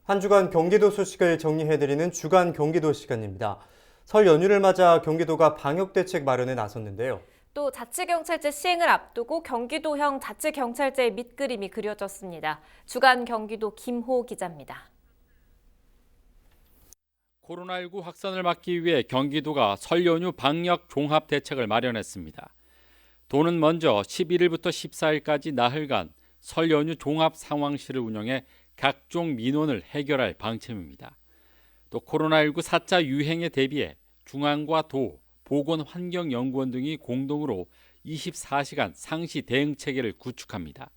한 주간 경기도 소식을 정리해드리는 주간 경기도 시간입니다. 설 연휴를 맞아 경기도가 방역 대책 마련에 나섰는데요. 또 자치경찰제 시행을 앞두고 경기도형 자치경찰제의 밑그림이 그려졌습니다. 주간 경기도 김호 기자입니다. 코로나19 확산을 막기 위해 경기도가 설 연휴 방역 종합 대책을 마련했습니다. 도는 먼저 11일부터 14일까지 나흘간 설 연휴 종합 상황실을 운영해 각종 민원을 해결할 방침입니다. 또 코로나19 4차 유행에 대비해 중앙과 도, 보건환경연구원 등이 공동으로 24시간 상시 대응 체계를 구축합니다.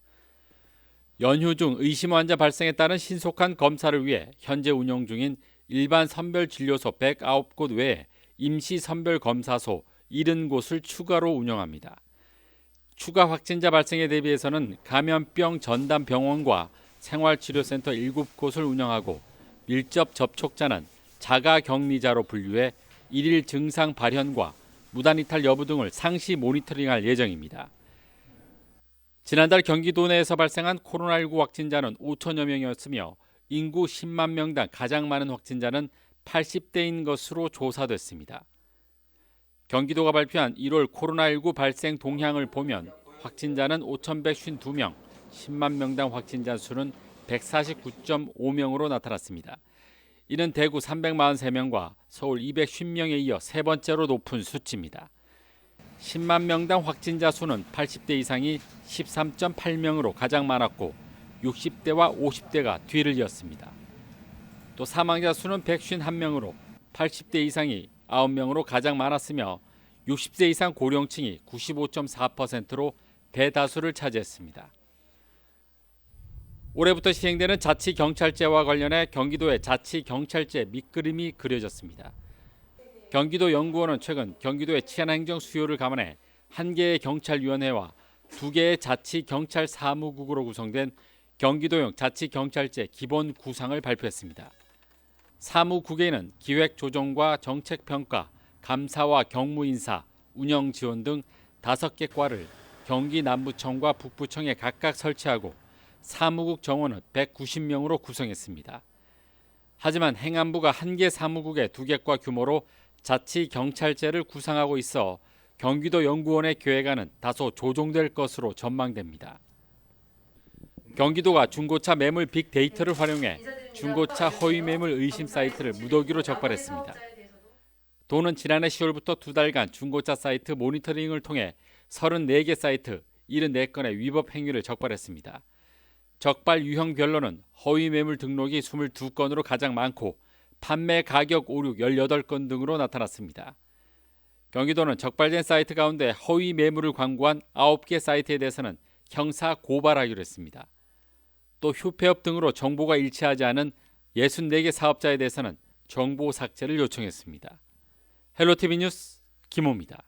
연휴 중 의심 환자 발생에 따른 신속한 검사를 위해 현재 운영 중인 일반 선별진료소 109곳 외에 임시 선별검사소 70곳을 추가로 운영합니다. 추가 확진자 발생에 대비해서는 감염병 전담 병원과 생활치료센터 7곳을 운영하고 밀접 접촉자는 자가격리자로 분류해 일일 증상 발현과 무단이탈 여부 등을 상시 모니터링할 예정입니다. 지난달 경기도 내에서 발생한 코로나19 확진자는 5천여 명이었으며 인구 10만 명당 가장 많은 확진자는 80대인 것으로 조사됐습니다. 경기도가 발표한 1월 코로나19 발생 동향을 보면 확진자는 5,152명, 10만 명당 확진자 수는 149.5명으로 나타났습니다. 이는 대구 343명과 서울 250명에 이어 세 번째로 높은 수치입니다. 10만 명당 확진자 수는 80대 이상이 13.8명으로 가장 많았고 60대와 50대가 뒤를 이었습니다. 또 사망자 수는 151명으로 80대 이상이 9명으로 가장 많았으며 60세 이상 고령층이 95.4%로 대다수를 차지했습니다. 올해부터 시행되는 자치경찰제와 관련해 경기도의 자치경찰제 밑그림이 그려졌습니다. 경기도 연구원은 최근 경기도의 치안행정 수요를 감안해 1개의 경찰위원회와 2개의 자치경찰 사무국으로 구성된 경기도형 자치경찰제 기본 구상을 발표했습니다. 사무국에는 기획조정과 정책평가, 감사와 경무인사, 운영지원 등 5개 과를 경기 남부청과 북부청에 각각 설치하고 사무국 정원은 190명으로 구성했습니다. 하지만 행안부가 1개 사무국의 2개 규모로 자치경찰제를 구상하고 있어 경기도 연구원의 계획안은 다소 조정될 것으로 전망됩니다. 경기도가 중고차 매물 빅데이터를 활용해 중고차 허위 매물 의심 사이트를 무더기로 적발했습니다. 도는 지난해 10월부터 2달간 중고차 사이트 모니터링을 통해 34개 사이트 74건의 위법 행위를 적발했습니다. 적발 유형별로는 허위 매물 등록이 22건으로 가장 많고 판매 가격 오류 18건 등으로 나타났습니다. 경기도는 적발된 사이트 가운데 허위 매물을 광고한 9개 사이트에 대해서는 형사 고발하기로 했습니다. 또 휴폐업 등으로 정보가 일치하지 않은 64개 사업자에 대해서는 정보 삭제를 요청했습니다. 헬로티비 뉴스 김호입니다.